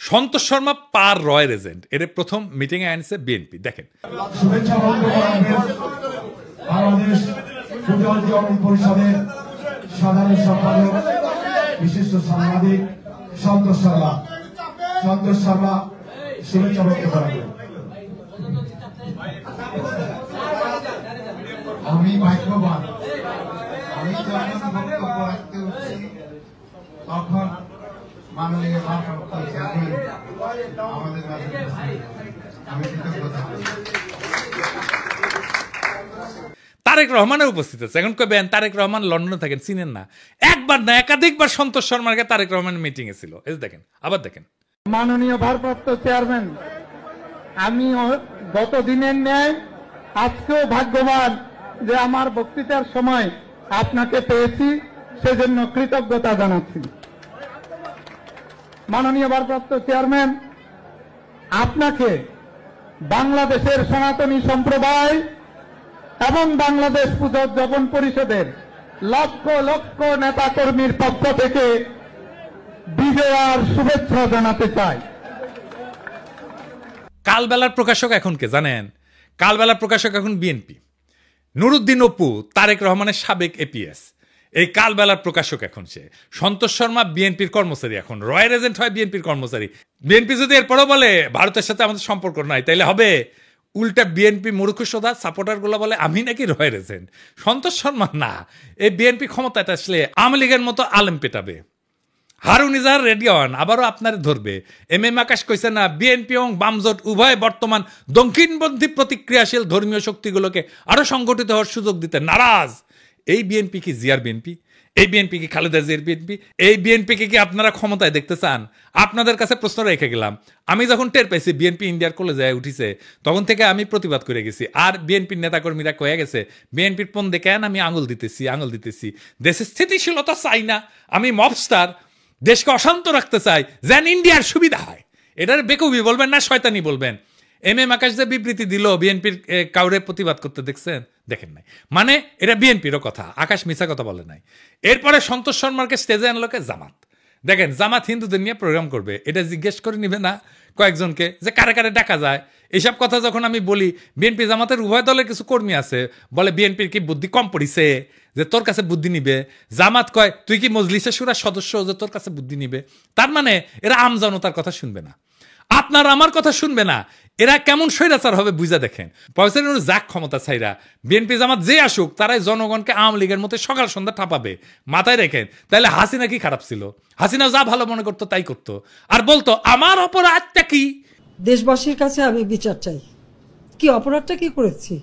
সন্তোষ শর্মা পার রয়ের এজেন্ট এর প্রথম মিটিং এ আনছে বিএনপি। দেখেন, শুভেচ্ছা বাংলাদেশ পরিষদের সাধারণ সম্পাদক বিশিষ্ট সাংবাদিক সন্তোষ শর্মা শুভেচ্ছা ব্যক্ত করেন। আমি ভাগ্যবান, আমি যখন বক্তব্য রাখতে উঠছি তখন মাননীয় ভারপ্রাপ্ত চেয়ারম্যান আমাদের কাছে আমি কৃতজ্ঞতা। তারেক রহমানের উপস্থিত আছে। এখন কবেন তারেক রহমান লন্ডনে থাকেন, চিনেন না? একবার না একাধিকবার সন্তোষ শর্মাকে তারেক রহমানের মিটিং এ ছিল। এই দেখেন, আবার দেখেন। মাননীয় ভারপ্রাপ্ত চেয়ারম্যান, আমি গত দিনের ন্যায় আজকেও ভাগ্যবান যে আমার বক্তৃতার সময় আপনাকে পেয়েছি, সেজন্য কৃতজ্ঞতা জানাচ্ছি। মাননীয় ভারপ্রাপ্ত চেয়ারম্যান, আপনাকে বাংলাদেশের সনাতনী সম্প্রদায় এবং বাংলাদেশ পুজোজ্জীবন পরিষদের লক্ষ লক্ষ নেতা কর্মীর পক্ষ থেকে বিজয়ার শুভেচ্ছা জানাতে চাই। কালবেলার প্রকাশক এখন কে জানেন? কালবেলার প্রকাশক এখন বিএনপি। নুরুদ্দিন অপু তারেক রহমানের সাবেক এপিএস, এই কালবেলার প্রকাশক এখন সে। সন্তোষ শর্মা বিএনপির কর্মচারী, এখন রয়ের এজেন্ট হয় বিএনপির কর্মচারী। বিএনপি যদি এরপরও বলে ভারতের সাথে আমাদের সম্পর্ক নাই, তাইলে হবে উল্টা বিএনপি মূর্খসোদা সাপোর্টার গুলো বলে আমি নাকি রয়ের এজেন্ট। সন্তোষ শর্মা না, এই বিএনপি ক্ষমতাটা আসলে আওয়ামী লীগের মতো আলেম পেটাবে। হারুন ইজাহার রেডিয়ন আবারও আপনার ধরবে। এম এম আকাশ কইছে না, বিএনপি এবং বামজোট উভয় বর্তমান দক্ষিণপন্থী প্রতিক্রিয়াশীল ধর্মীয় শক্তিগুলোকে আরো সংগঠিত হওয়ার সুযোগ দিতে নারাজ। এই বিএনপি কি জিয়ার বিএনপি? এই বিএনপি কি খালেদা জিয়ার বিএনপি? এই বিএনপিকে কি আপনারা ক্ষমতায় দেখতে চান? আপনাদের কাছে প্রশ্ন রেখে গেলাম। আমি যখন টের পাইছি বিএনপি ইন্ডিয়ার কলেজায় উঠিছে, তখন থেকে আমি প্রতিবাদ করে গেছি। আর বিএনপির নেতাকর্মীরা কয়ে গেছে বিএনপির পণ দেখেন আমি আঙুল দিতেছি। দেশের স্থিতিশীলতা চাই না, আমি মবস্টার, দেশকে অশান্ত রাখতে চাই, যেন ইন্ডিয়ার সুবিধা হয়। এটার বেকুবি বলবেন না শয়তানি বলবেন। এম এম আকাশ যে বিবৃতি দিল বিএনপির কাউরে প্রতিবাদ করতে দেখছেন? দেখেন নাই। মানে এটা বিএনপিরও কথা, আকাশ মিছা কথা বলে নাই। এরপরে সন্তোষ শর্মাকে স্টেজে আনলোকে জামাত। দেখেন, জামাত হিন্দুদের নিয়ে প্রোগ্রাম করবে, এটা জিজ্ঞেস করে নিবে না কয়েকজনকে যে কারে কারে ডাকা যায়? এইসব কথা যখন আমি বলি, বিএনপি জামাতের উভয় দলের কিছু কর্মী আছে বলে বিএনপির কি বুদ্ধি কম পড়িছে যে তোর কাছে বুদ্ধি নিবে? জামাত কয় তুই কি মজলিসে সুরার সদস্য যে তোর কাছে বুদ্ধি নিবে? তার মানে এরা আমজনতার কথা শুনবে না, আপনার আমার কথা শুনবে না। এরা কেমন স্বৈরাচার হবে বুঝা দেখেন। প্রফেসর যাক ক্ষমতা ছাইরা বিএনপি জামাত যে আসুক, তারাই জনগণকে আওয়ামী লীগের মতো সকাল সন্ধ্যা ঠাপাবে। মাথায় রেখেন। তাহলে হাসিনা কি খারাপ ছিল? হাসিনা যা ভালো মনে করতো তাই করতো, আর বলতো আমার অপরাধটা কি? দেশবাসীর কাছে আমি বিচার চাই, কি অপরাধটা কি করেছি।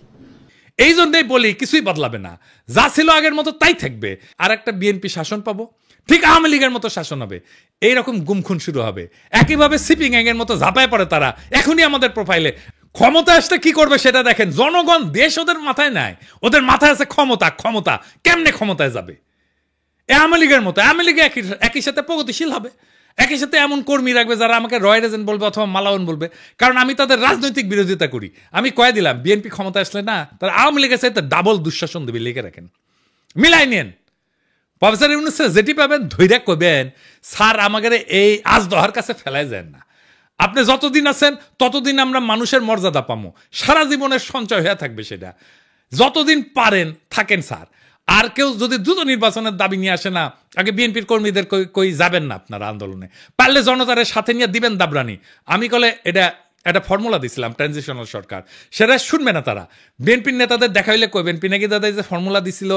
এই জন্যই বলি কিছুই বদলাবে না, যা ছিল আগের মতো তাই থাকবে। আর একটা বিএনপি শাসন পাবো, ঠিক আওয়ামী লীগের মতো শাসন হবে। এইরকম গুমখুন শুরু হবে। একইভাবে সিপিং এর মতো ঝাঁপায় পড়ে তারা এখনই আমাদের প্রোফাইলে। ক্ষমতা আসতে কি করবে সেটা দেখেন। জনগণ দেশ ওদের মাথায় নাই, ওদের মাথায় আছে ক্ষমতা। কেমনে ক্ষমতায় যাবে? আওয়ামী লীগের মতো। আওয়ামী লীগ একই সাথে প্রগতিশীল হবে, একই সাথে এমন কর্মী রাখবে যারা আমাকে রয়ের এজেন্ট বলবে অথবা মালাউন বলবে, কারণ আমি তাদের রাজনৈতিক বিরোধিতা করি। আমি কয়ে দিলাম বিএনপি ক্ষমতা আসলে না, তারা আওয়ামী লীগের সাথে ডাবল দুঃশাসন দেবে। লিখে রাখেন, মিলাই নেন। প্রফেসর ইউনূস যেটি পাবেন ধৈর্য করবেন, স্যার আমাদের এই আজ দহার কাছে ফেলায় যায় না। আপনি যতদিন আছেন ততদিন আমরা মানুষের মর্যাদা পাবো, সারা জীবনের সঞ্চয় হয়ে থাকবে সেটা। যতদিন পারেন থাকেন স্যার। আর কেউ যদি দ্রুত নির্বাচনের দাবি নিয়ে আসে না, আগে বিএনপির কর্মীদের কই যাবেন না আপনারা আন্দোলনে, পারলে জনতারের সাথে নিয়ে দিবেন দাবরানি। আমি কলে এটা একটা ফর্মুলা দিছিলাম ট্রানজিশনাল সরকার, সেটা শুনবে না তারা। বিএনপির নেতাদের দেখাইলে কইবেন পিনাকি দাদা যে ফর্মুলা দিছিল,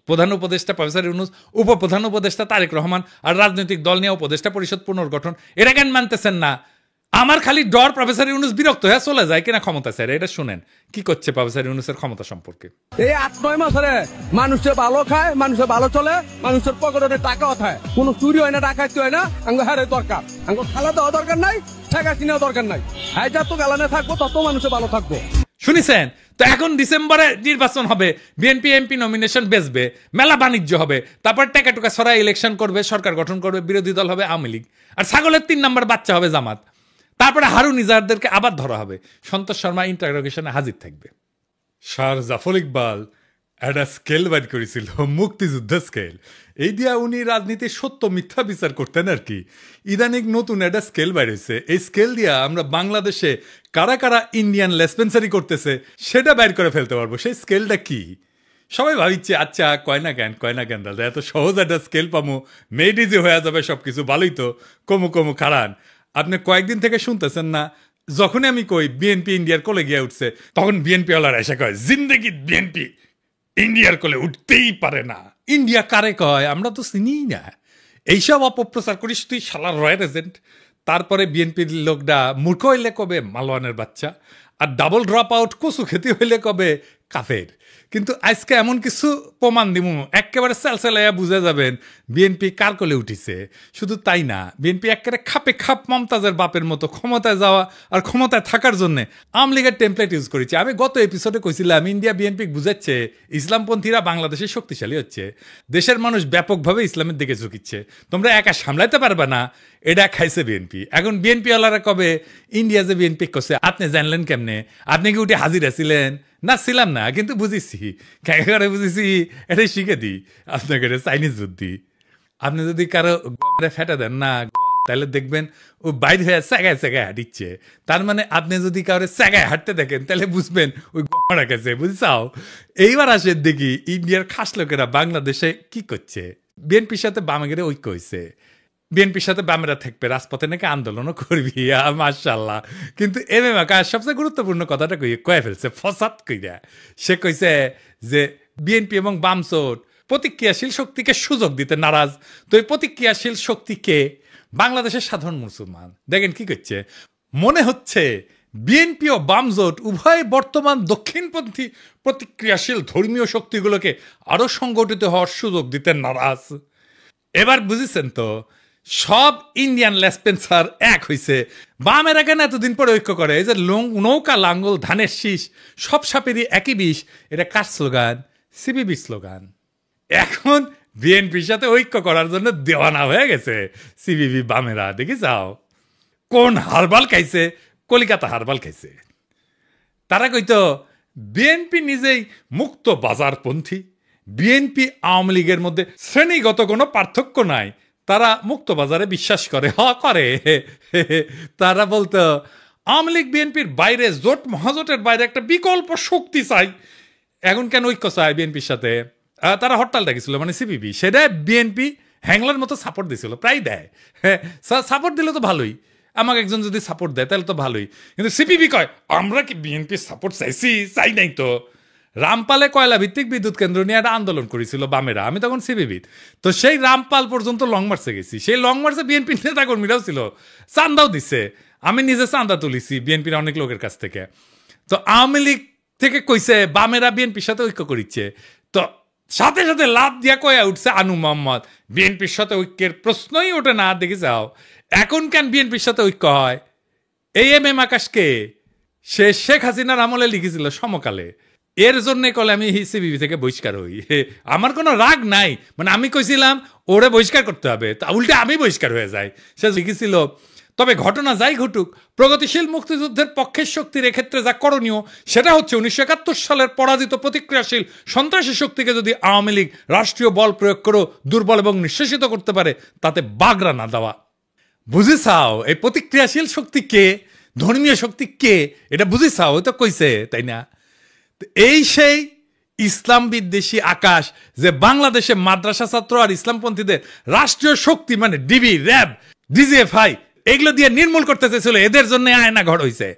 প্রধান উপদেষ্টা প্রফেসর ইউনূস, উপপ্রধান উপদেষ্টা তারেক রহমান, আর রাজনৈতিক দল নিয়ে উপদেষ্টা পরিষদ পুনর্গঠন, এটা কেন মানতেছেন না? আমার খালি ডর প্রফেসর ইউনূস বিরক্ত হয়ে চলে যায় কিনা ক্ষমতা স্যার। এটা শুনেন কি করছে প্রফেসর ইউনূসের ক্ষমতা সম্পর্কে। এই 8-9 মাসে মানুষের ভালো খায়, মানুষের ভালো চলে, মানুষের পকেটে টাকা ওঠায়, কোনো চুরি হয় না, ডাকাতি হয় না। আঙ্গ হারে দরকার, আঙ্গ খালা দেওয়া দরকার নাই, টাকা কিনাও দরকার নাই। হ্যাঁ, যত গালানে থাকবো তত মানুষের ভালো থাকবো। শুনিছেন তো? এখন ডিসেম্বরে নির্বাচন হবে, বিএনপি এমপি নমিনেশন বেচবে, মেলা বাণিজ্য হবে, তারপর টাকা টুকা ছড়া ইলেকশন করবে, সরকার গঠন করবে, বিরোধী দল হবে আওয়ামী লীগ, আর ছাগলের 3 নম্বর বাচ্চা হবে জামাত। তারপরে হারুন ইজাহারদেরকে আবার ধরা হবে, সন্তোষ শর্মা ইন্টারোগেশনে হাজির থাকবে। স্যার জাফর ইকবাল একটা স্কেল বাইর করেছিল, মুক্তিযুদ্ধ স্কেল। এই দিয়া উনি রাজনীতির সত্য মিথ্যা বিচার করতেন আর কি। ইদানিং নতুন একটা স্কেল বাইরেছে, এই স্কেল দিয়া আমরা বাংলাদেশে কারা কারা ইন্ডিয়ান লেসপেন্সারি করতেছে সেটা বাইর করে ফেলতে পারবো। সেই স্কেলটা কি? সবাই ভাবিচ্ছে আচ্ছা কয় না কেন দাদা, এত সহজ একটা স্কেল পামো, মেড ইজি হয়ে যাবে সবকিছু, ভালোই তো, কমু খারান। আপনি কয়েকদিন থেকে শুনতেছেন না, যখনই আমি কই বিএনপি ইন্ডিয়ার কোলে গিয়ে উঠছে, তখন বিএনপি ওয়ালারা এসে কয় জিন্দেগি বিএনপি ইন্ডিয়ার কোলে উঠতেই পারে না। ইন্ডিয়া কারে কয়? আমরা তো চিনিই না। এইসব অপপ্রচার করিস তুই শালার রয়্যাল এজেন্ট। তারপরে বিএনপির লোকটা মূর্খ হইলে কবে মালওয়ানের বাচ্চা, আর ডাবল ড্রপ আউট কচু খেতে হইলে কবে কাফের। কিন্তু আজকে এমন কিছু প্রমাণ দিব একেবারে চালচালাইয়া বুঝে যাবেন বিএনপি কার কোলে উঠিছে। শুধু তাই না, বিএনপি একেবারে খাপে খাপ মমতাজের বাপের মতো ক্ষমতায় যাওয়া আর ক্ষমতায় থাকার জন্য আওয়ামী লীগের টেমপ্লেট ইউজ করেছে। আমি গত এপিসোডে কইছিলাম ইন্ডিয়া বিএনপি বুঝাচ্ছে ইসলামপন্থীরা বাংলাদেশে শক্তিশালী হচ্ছে, দেশের মানুষ ব্যাপকভাবে ইসলামের দিকে ঝুঁকিচ্ছে, তোমরা একা সামলাইতে পারবে না, এটা খাইছে বিএনপি। এখন বিএনপি ওয়ালারা কবে ইন্ডিয়া যে বিএনপি করছে আপনি জানলেন কেমনে? আপনি কি উঠে হাজিরা ছিলেন? না ছিলাম না, কিন্তু বুঝেছি, করে বুঝেছি, এটাই শিখে দিই আপনাকে চাইনিজ বুদ্ধি। আপনি যদি কারো ফেটে দেন না, তাহলে দেখবেন ও বাইরে হয়ে চেগায় হাঁটিচ্ছে। তার মানে আপনি যদি কারো চেগায় হাঁটতে দেখেন তাহলে বুঝবেন ওই গড়া গেছে, বুঝছাও? এইবার আসে দেখি ইন্ডিয়ার খাস লোকেরা বাংলাদেশে কি করছে। বিএনপির সাথে বামেগের ঐক্য হয়েছে, বিএনপির সাথে বামেরা থাকবে, রাজপথে নাকি আন্দোলনও করবি, মাশাআল্লাহ। কিন্তু এমএম আকাশ সবচেয়ে গুরুত্বপূর্ণ কথাটা কয়ে ফেলছে ফসাদ কইরা। সে কইছে যে বিএনপি এবং বামজোট প্রতিক্রিয়াশীল শক্তিকে সুযোগ দিতে নারাজ। তো এই প্রতিক্রিয়াশীল শক্তিকে বাংলাদেশের সাধারণ মুসলমান দেখেন কি করছে। মনে হচ্ছে বিএনপি ও বামজোট উভয় বর্তমান দক্ষিণপন্থী প্রতিক্রিয়াশীল ধর্মীয় শক্তিগুলোকে আরো সংগঠিত হওয়ার সুযোগ দিতে নারাজ। এবার বুঝেছেন তো, সব ইন্ডিয়ান লেসপেন্সার এক হইছে। বামেরা কেন এতদিন পরে ঐক্য করে? এই যে নৌকা লাঙ্গল ধানের শীষ সব সাপেরই একই বিষ, এটা কার স্লোগান? CPB slogan. এখন বিএনপির সাথে ঐক্য করার জন্য দেওয়ানা হয়ে গেছে সিপিবি বামেরা। দেখি যাও কোন হারবাল খাইছে, কলিকাতা হারবাল খাইছে। তারা কইতো বিএনপি নিজেই মুক্ত বাজারপন্থী, বিএনপি আওয়ামী লীগের মধ্যে শ্রেণীগত কোনো পার্থক্য নাই, তারা মুক্ত বাজারে বিশ্বাস করে। করে তারা বলতো আওয়ামী লীগ বিএনপির বাইরে, জোট মহাজোটের বাইরে একটা বিকল্প শক্তি চাই। এখন কেন ঐক্য চায় বিএনপির সাথে? তারা হরতাল ডাকিছিল, মানে সিপিবি, সেটা বিএনপি হ্যাংলার মতো সাপোর্ট দিছিল, প্রায় দেয়। সাপোর্ট দিলে তো ভালোই, আমাকে একজন যদি সাপোর্ট দেয় তাহলে তো ভালোই। কিন্তু সিপিবি কয় আমরা কি বিএনপির সাপোর্ট চাইছি? চাই নাই তো। রামপালে কয়লা ভিত্তিক বিদ্যুৎ কেন্দ্র নিয়ে একটা আন্দোলন করেছিল বামেরা, আমি তখন সিপিবির। তো সেই রামপাল পর্যন্ত লং মার্চে গেছি, সেই লং মার্চে বিএনপি নেতা কর্মীরাও ছিল, চান্দাও দিচ্ছে, আমি নিজে চান্দা তুলিছি বিএনপির অনেক লোকের কাছ থেকে। তো আওয়ামী লীগ থেকে কইছে বামেরা বিএনপির সাথে ঐক্য করিচ্ছে, তো সাথে সাথে লাভ দিয়া কয়া উঠছে আনু মোহাম্মদ বিএনপির সাথে ঐক্যের প্রশ্নই ওঠে না। দেখে যাও এখন কেন বিএনপির সাথে ঐক্য হয়? এই এমএম আকাশকে সে শেখ হাসিনার আমলে লিখেছিল সমকালে, এর জন্য কলে আমি সিপিবি থেকে বহিষ্কার হই। আমার কোনো রাগ নাই, মানে আমি কইছিলাম ওরে বহিষ্কার করতে হবে, তা উল্টে আমি বহিষ্কার হয়ে যাই। সে লিখেছিল তবে ঘটনা যাই ঘটুক, প্রগতিশীল মুক্তিযুদ্ধের পক্ষের শক্তির এক্ষেত্রে যা করণীয় সেটা হচ্ছে 1971 সালের পরাজিত প্রতিক্রিয়াশীল সন্ত্রাসী শক্তিকে যদি আওয়ামী লীগ রাষ্ট্রীয় বল প্রয়োগ করে দুর্বল এবং নিঃশেষিত করতে পারে, তাতে বাগড়া না দেওয়া। বুঝেছাও এই প্রতিক্রিয়াশীল শক্তি কে, ধর্মীয় শক্তি কে, এটা বুঝেছাও? ওই তো কইছে, তাই না? এই সেই ইসলাম বিদ্বেষী আকাশ যে বাংলাদেশে মাদ্রাসা ছাত্র আর ইসলামপন্থীদের রাষ্ট্রীয় শক্তি মানে ডিবি, র্যাব, ডিজিএফআই এগুলো দিয়ে নির্মূল করতে চেয়েছিল, এদের জন্য আয়না ঘর হয়েছে।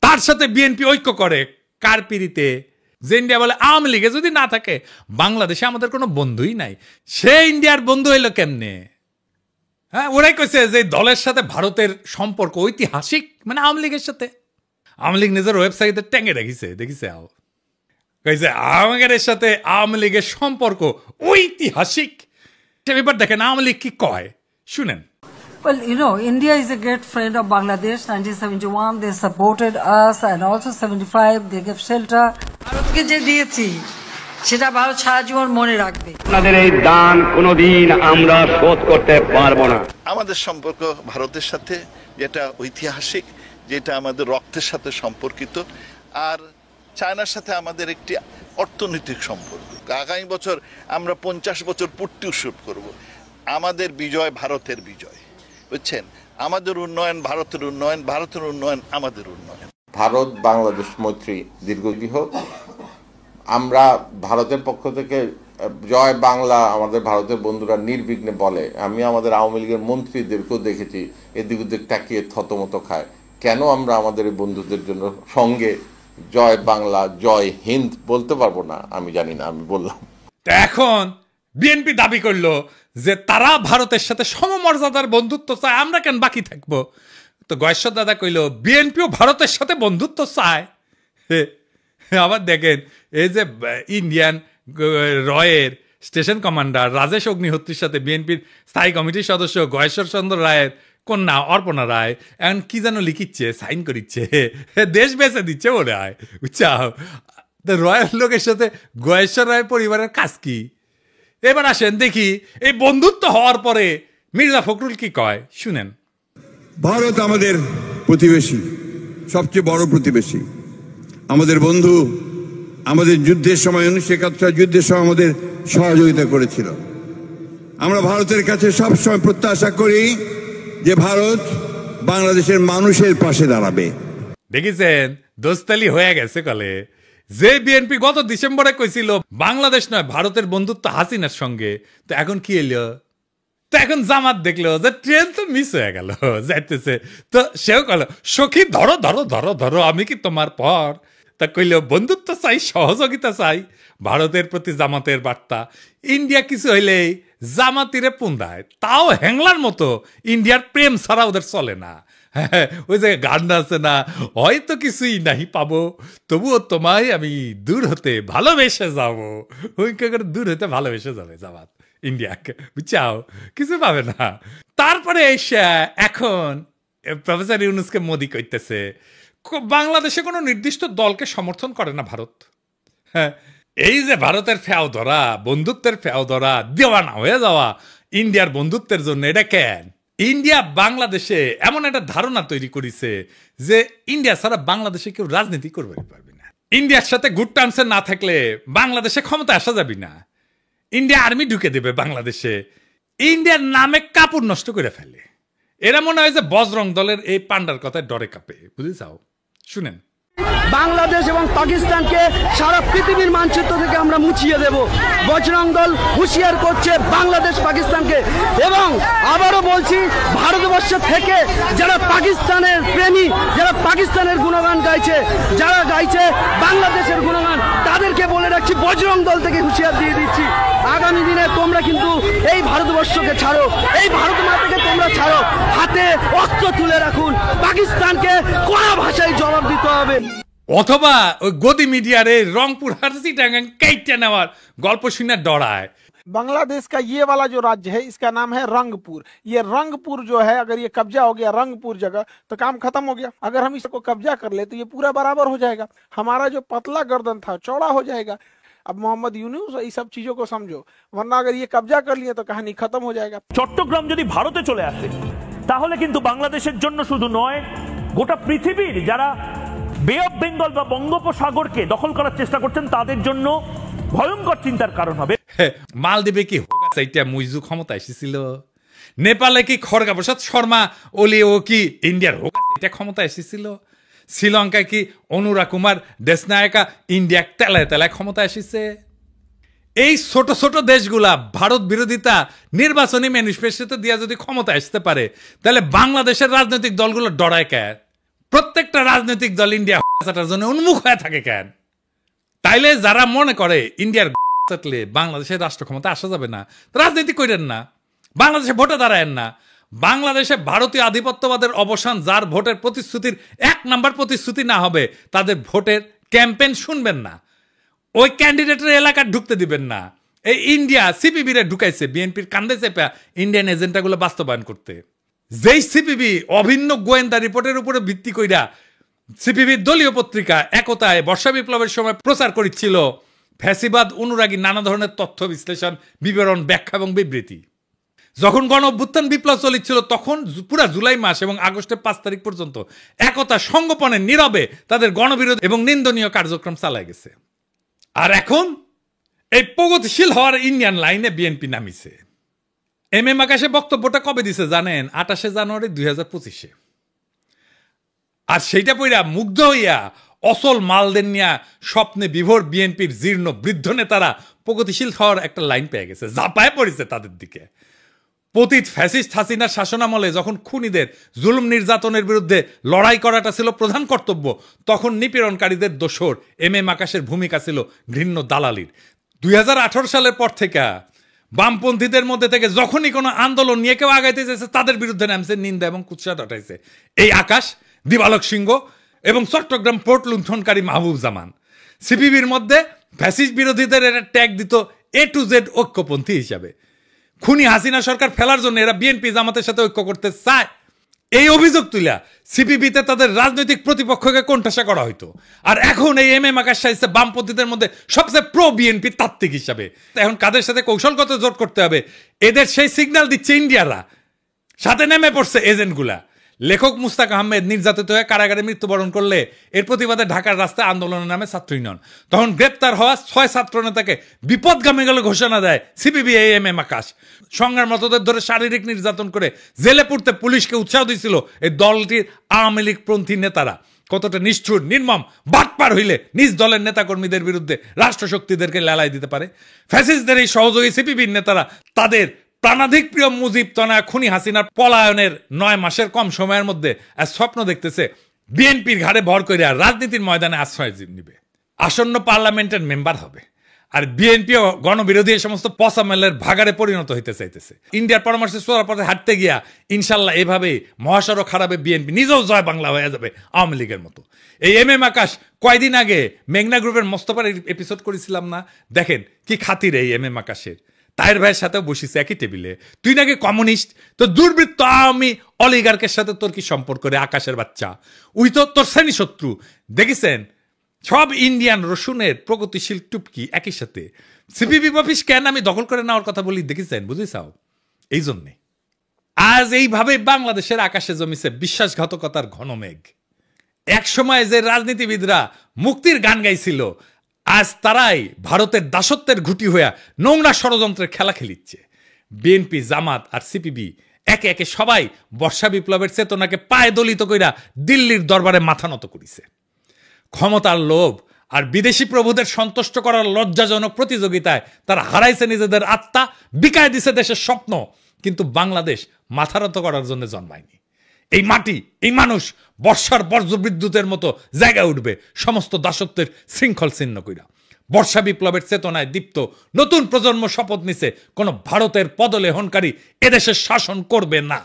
তার সাথে বিএনপি ঐক্য করে কার পিড়িতে? যে ইন্ডিয়া বলে আওয়ামী লীগে যদি না থাকে বাংলাদেশে আমাদের কোনো বন্ধুই নাই। সে ইন্ডিয়ার বন্ধু হইলো কেমনে? হ্যাঁ, ওরাই কইছে যে দলের সাথে ভারতের সম্পর্ক ঐতিহাসিক, মানে আওয়ামী লীগের সাথে। আওয়ামী লীগ নিজের ওয়েবসাইটে ট্যাঙ্গে রেখেছে, দেখিছে আও কইছে আমাদের সাথে আওয়ামী লীগের সম্পর্ক ঐতিহাসিক। এবার দেখেন আওয়ামী লীগ কি কয়, শুনেন। Well, you know, India is a great friend of Bangladesh. 1971, they supported us, and also 75, they gave shelter. ভারতকে যে দিয়েছি সেটা ভারত সারা জীবন মনে রাখবে। আপনাদের এই দান কোনোদিন আমরা শোধ করতে পারবো না। আমাদের সম্পর্ক ভারতের সাথে যেটা ঐতিহাসিক, যেটা আমাদের রক্তের সাথে সম্পর্কিত, আর চায়নার সাথে আমাদের একটি অর্থনৈতিক সম্পর্ক। আগামী বছর আমরা 50 বছর পূর্তি উৎসব করব। আমাদের বিজয় ভারতের বিজয়, বুঝছেন? আমাদের উন্নয়ন ভারতের উন্নয়ন, ভারতের উন্নয়ন আমাদের উন্নয়ন। ভারত বাংলাদেশ মৈত্রী দীর্ঘজীবী হোক। আমরা ভারতের পক্ষ থেকে জয় বাংলা আমাদের ভারতের বন্ধুরা নির্বিঘ্নে বলে। আমি আমাদের আওয়ামী লীগের মন্ত্রীদেরকেও দেখেছি এদিক ওদিক তাকিয়ে থতমত খায়। কেন আমরা আমাদের এই বন্ধুদের জন্য সঙ্গে জয় বাংলা জয় হিন্দ বলতে পারবো না আমি জানি না, আমি বললাম। এখন বিএনপি দাবি করলো যে তারা ভারতের সাথে সমমর্যাদার বন্ধুত্ব চায়, আমরা কেন বাকি থাকবো? তো গয়েশ্বর দাদা কইল বিএনপিও ভারতের সাথে বন্ধুত্ব চায়। আবার দেখেন এই যে ইন্ডিয়ান রয়ের স্টেশন কমান্ডার রাজেশ অগ্নিহোত্রীর সাথে বিএনপির স্থায়ী কমিটির সদস্য গয়েশ্বর চন্দ্র রায়ের কন্যা অর্পণা রায় এখন কি যেন লিখিচ্ছে, সাইন করিচ্ছে, দেশ বেঁচে দিচ্ছে বলে হয়, বুঝছাও? রয়ের লোকের সাথে গয়েশ্বর রায়ের পরিবারের কাজ কি? এবার আসেন দেখি এই বন্ধুত্ব হওয়ার পরে মির্জা ফখরুল কি কয়, শুনেন। ভারত আমাদের প্রতিবেশী, সবচেয়ে বড় প্রতিবেশী, আমাদের বন্ধু। আমাদের যুদ্ধের সময় 1971 যুদ্ধের সময় আমাদের সহযোগিতা করেছিল। আমরা ভারতের কাছে সবসময় প্রত্যাশা করি যে ভারত বাংলাদেশের মানুষের পাশে দাঁড়াবে। দেখেছেন দোস্তালি হয়ে গেছে কলে। যে বিএনপি গত ডিসেম্বরে কইছিল বাংলাদেশ নয় ভারতের বন্ধুত্ব হাসিনার সঙ্গে, তো এখন কি এলো? তো এখন জামাত দেখলো যে ট্রেন তো মিস হয়ে গেল যাইতেছে, তো সেও কল সখী ধরো ধরো ধরো ধরো আমি কি তোমার পর? তা কইল বন্ধুত্ব চাই, সহযোগিতা চাই। ভারতের প্রতি জামাতের বার্তা। ইন্ডিয়া কিছু হইলেই জামাতিরে পুন্দায়, তাও হ্যাংলার মতো। ইন্ডিয়ার প্রেম ছাড়া ওদের চলে না। ওই যে গান আছে না, হয়তো কিছুই নাহি পাবো তবুও তোমায় আমি দূর হতে ভালোবেসে যাবো। ওই করে দূর হতে ভালোবেসে যাবে জামাত ইন্ডিয়াকে, বুঝছাও? কিছু পাবে না। তারপরে এখন প্রফেসর ইউনুসকে মোদি কইতেছে বাংলাদেশে কোনো নির্দিষ্ট দলকে সমর্থন করে না ভারত। হ্যাঁ, এই যে ভারতের ফেও ধরা, বন্ধুত্বের ফেও ধরা, দেওয়ানা হয়ে যাওয়া ইন্ডিয়ার বন্ধুত্বের জন্য, এটা কেন? ইন্ডিয়া বাংলাদেশে এমন একটা ধারণা তৈরি করেছে যে ইন্ডিয়া ছাড়া বাংলাদেশে কেউ রাজনীতি করবে পারবে না। ইন্ডিয়ার সাথে গুড টার্মসে না থাকলে বাংলাদেশে ক্ষমতা আসা যাবে না। ইন্ডিয়া আর্মি ঢুকে দেবে বাংলাদেশে, ইন্ডিয়ার নামে কাপড় নষ্ট করে ফেলে। এরা মনে হয় যে বজরং দলের এই পান্ডার কথায় ডরে কাঁপে, বুঝে যাও। শুনেন, বাংলাদেশ এবং পাকিস্তানকে সারা পৃথিবীর মানচিত্র থেকে আমরা মুছিয়ে দেব। বজরং দল হুঁশিয়ার করছে বাংলাদেশ পাকিস্তানকে। এবং আবারও বলছি, ভারতবর্ষ থেকে যারা পাকিস্তানের প্রেমী, যারা পাকিস্তানের গুণগান গাইছে, যারা গাইছে বাংলাদেশের গুণগান, তাদেরকে বলে রাখছি বজরং দল থেকে হুঁশিয়ার দিয়ে দিচ্ছি, আগামী দিনে তোমরা কিন্তু এই ভারতবর্ষকে ছাড়ো, এই ভারত মাতাকে তোমরা ছাড়ো, হাতে অস্ত্র তুলে রাখুন। পাকিস্তানকে কড়া ভাষায় জবাব দিতে হবে। অথবা ওই গদি মিডিয়ারে রংপুর হারসিটাঙ্গাং কাইটা নেওয়ার গল্প শুনে ডরায়। बांग्लादेश का ये वाला जो राज्य है इसका नाम है रंगपुर। ये रंगपुर जो है, अगर ये कब्जा हो गया रंगपुर जगह तो काम खत्म हो गया। अगर हम इसको कब्जा कर ले तो ये पूरा बराबर हो जाएगा। हमारा जो पतला गर्दन था चौड़ा हो जाएगा। अब मोहम्मद यूनुस ये सब चीजों को समझो, वरना अगर ये कब्जा कर लिए तो कहानी खत्म हो जाएगा। চট্টগ্রাম যদি ভারতে চলে আসে তাহলে কিন্তু বাংলাদেশের জন্য শুধু নয়, গোটা পৃথিবীর যারা বে অফ বেঙ্গল বা বঙ্গোপসাগরকে দখল করার চেষ্টা করছেন তাদের জন্য ভয়ঙ্কর চিন্তার কারণ হবে। মালদ্বীপে কি হোগাসাইটা মুইজু ক্ষমতা এসেছিল? নেপালে কি খড়গা প্রসাদ শর্মা ওলি ও কি ইন্ডিয়ার হোগাসাইটা ক্ষমতা এসেছিল? শ্রীলঙ্কায় কি অনুরা কুমার দেশনায়কা ইন্ডিয়া তেলায় তেলায় ক্ষমতা এসেছে? এই ছোট ছোট দেশগুলা ভারত বিরোধিতা নির্বাচনী ম্যানিফেস্টো দিয়া যদি ক্ষমতা আসতে পারে, তাহলে বাংলাদেশের রাজনৈতিক দলগুলো ডরায় কেন? প্রত্যেকটা রাজনৈতিক দল ইন্ডিয়া চাটার জন্য উন্মুখ হয়ে থাকে কেন? তাইলে যারা মনে করে ইন্ডিয়ার চাটলে বাংলাদেশের রাষ্ট্র ক্ষমতা আসা যাবে না, রাজনীতি করেন না, বাংলাদেশে ভোটে দাঁড়ায়েন না। বাংলাদেশে ভারতীয় আধিপত্যবাদের অবসান যার ভোটের প্রতিশ্রুতির 1 নাম্বার প্রতিশ্রুতি না হবে, তাদের ভোটের ক্যাম্পেইন শুনবেন না, ওই ক্যান্ডিডেটের এলাকা ঢুকতে দিবেন না। এই ইন্ডিয়া সিপিবিরে ঢুকাইছে বিএনপির কান্দে চেপে ইন্ডিয়ান এজেন্ডাগুলো বাস্তবায়ন করতে। যেই সিপিবি অভিন্ন গোয়েন্দা রিপোর্টের উপরে ভিত্তি কইরা সিপিবির দলীয় পত্রিকা একতায় বর্ষা বিপ্লবের সময় প্রচার করেছিল ফ্যাসিবাদ অনুরাগী নানা ধরনের তথ্য বিশ্লেষণ, বিবরণ, ব্যাখ্যা এবং বিবৃতি। যখন গণ অভ্যুত্থান বিপ্লব চলছিল তখন পুরা জুলাই মাস এবং আগস্টের 5 তারিখ পর্যন্ত একতা সংগোপনে নীরবে তাদের গণবিরোধী এবং নিন্দনীয় কার্যক্রম চালায় গেছে। আর এখন এই প্রগতিশীল হওয়ার ইন্ডিয়ান লাইনে বিএনপি নামিছে। এম আকাশে বক্তব্যটা কবে দিছে জানেন? 28 জানুয়ারি 2025। আর সেইটা পইরা মুগ্ধ হইয়া অসল মালদের নিয়া স্বপ্নে বিভোর বিএনপির জীর্ণ বৃদ্ধ নেতারা প্রগতিশীল হওয়ার একটা লাইন পেয়ে গেছে, ঝাঁপায় পড়েছে তাদের দিকে। পতিত ফ্যাসিস্ট হাসিনার শাসনামলে যখন খুনিদের জুলুম নির্যাতনের বিরুদ্ধে লড়াই করাটা ছিল প্রধান কর্তব্য, তখন নিপীড়নকারীদের দোসর এম আকাশের ভূমিকা ছিল ঘৃণ্য দালালির। 2018 সালের পর থেকে বামপন্থীদের মধ্যে থেকে যখনই কোনো আন্দোলন নিয়ে কেউ আগাইতে চেয়েছে তাদের বিরুদ্ধে নামছে, নিন্দা এবং কুৎসা উঠাইছে এই আকাশ, দিবালক সিংহ এবং চট্টগ্রাম পোর্ট লুণ্ঠনকারী মাহবুব জামান। সিপিবির মধ্যে ফ্যাসিস্ট বিরোধীদের এরা ট্যাগ দিত A to Z ঐক্যপন্থী হিসাবে। খুনি হাসিনা সরকার ফেলার জন্য এরা বিএনপি জামাতের সাথে ঐক্য করতে চায়, এই অভিযোগ তুলা সিপিবিতে তাদের রাজনৈতিক প্রতিপক্ষকে কোণঠাসা করা হইতো। আর এখন এই এম আকাশ সাহিত্যে বামপন্থীদের মধ্যে সবচেয়ে প্রো বিএনপি তাত্ত্বিক হিসাবে। এখন কাদের সাথে কৌশলগত জোট করতে হবে এদের সেই সিগন্যাল দিচ্ছে ইন্ডিয়ারা, সাথে নেমে পড়ছে এজেন্টগুলা। লেখক মুস্তাক আহমেদ নির্যাতিত হয়ে কারাগারে মৃত্যুবরণ করলে এর প্রতিবাদে ঢাকার রাস্তায় আন্দোলনের নামে ছাত্র ইউনিয়ন। তখন গ্রেপ্তার হওয়া 6 ছাত্র নেতাকে বিপদগামী বলে ঘোষণা দেয় সিপিবি এম আকাশ। সংগ্রামরতদের ধরে শারীরিক নির্যাতন করে জেলে পুরতে পুলিশকে উৎসাহ দিয়েছিল এই দলটির আওয়ামী লীগপন্থী নেতারা। কতটা নিষ্ঠুর নির্মম বাটপার হইলে নিজ দলের নেতাকর্মীদের বিরুদ্ধে রাষ্ট্রশক্তিদেরকে লেলাই দিতে পারে। ফ্যাসিস্টদের এই সহযোগী সিপিবির নেতারা তাদের প্রাণাধিক প্রিয় মুজিব তনয়া খুনি হাসিনার পলায়নের 9 মাসের কম সময়ের মধ্যে স্বপ্ন দেখতেছে বিএনপির ঘাড়ে ভর করে রাজনীতির ময়দানে আশ্রয় নিবে, আসন্ন পার্লামেন্টের মেম্বার হবে। আর বিএনপি গণবিরোধী এই সমস্ত পসামেলের ভাগারে পরিণত হইতে চাইতেছে। ইন্ডিয়ার পরামর্শে সোয়ার পথে হাঁটতে গিয়া ইনশাল্লাহ এভাবে মহাসড়ক খারাপে বিএনপি নিজেও জয় বাংলা হয়ে যাবে আওয়ামী লীগের মতো। এই এম আকাশ কয়দিন আগে মেঘনা গ্রুপের মোস্তফার এপিসোড করেছিলাম না, দেখেন কি খাতির এই এম আকাশের। তাহের ভাইয়ের সাথেও বসিছে একই টেবিলে, তুই নাকি কমিউনিস্ট, তো দুর্বৃত্ত আওয়ামী অলিগার্কের সাথে তোর কি সম্পর্ক রে আকাশের বাচ্চা? উই তো তোর শ্রেণী শত্রু। দেখেছেন সব ইন্ডিয়ান রসুনের প্রগতিশীল টুপকি একই সাথে। সিপিবি অফিস কেন আমি দখল করে নেওয়ার কথা বলি দেখেছেন, বুঝেছাও? এই জন্যে আজ এইভাবে বাংলাদেশের আকাশে জমিছে বিশ্বাসঘাতকতার ঘন মেঘ। এক সময় যে রাজনীতিবিদরা মুক্তির গান গাইছিল আজ তারাই ভারতের দাসত্বের ঘুঁটি হইয়া নোংরা ষড়যন্ত্রের খেলা খেলিচ্ছে। বিএনপি জামাত আর সিপিবি একে একে সবাই বর্ষা বিপ্লবের চেতনাকে পায়ে দলিত কইরা দিল্লির দরবারে মাথা নত করিছে। ক্ষমতার লোভ আর বিদেশি প্রভুদের সন্তুষ্ট করার লজ্জাজনক প্রতিযোগিতায় তারা হারাইছে নিজেদের আত্মা, বিকায় দিছে দেশের স্বপ্ন, কিন্তু বাংলাদেশ মাথা নত করার জন্য জন্মায়নি। এই মাটি এই মানুষ বর্ষার বর্জ্য বিদ্যুতের মতো জায়গায় উঠবে সমস্ত দাসত্বের শৃঙ্খল ছিন্ন কইরা। বর্ষা বিপ্লবের চেতনায় দীপ্ত নতুন প্রজন্ম শপথ নিছে কোন ভারতের পদলেহনকারী এদেশের শাসন করবে না।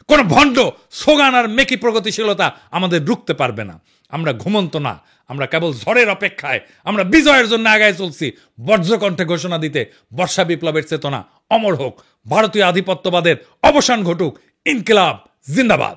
কোন ভণ্ড সোগান আর মেকি প্রগতিশীলতা আমাদের রুখতে পারবে না। আমরা ঘুমন্ত না, আমরা কেবল ঝড়ের অপেক্ষায়, আমরা বিজয়ের জন্য আগায় চলছি। বজ্রকণ্ঠে ঘোষণা দিতে বর্ষা বিপ্লবের চেতনা অমর হোক, ভারতীয় আধিপত্যবাদের অবসান ঘটুক, ইনকিলাব জিন্দাবাদ।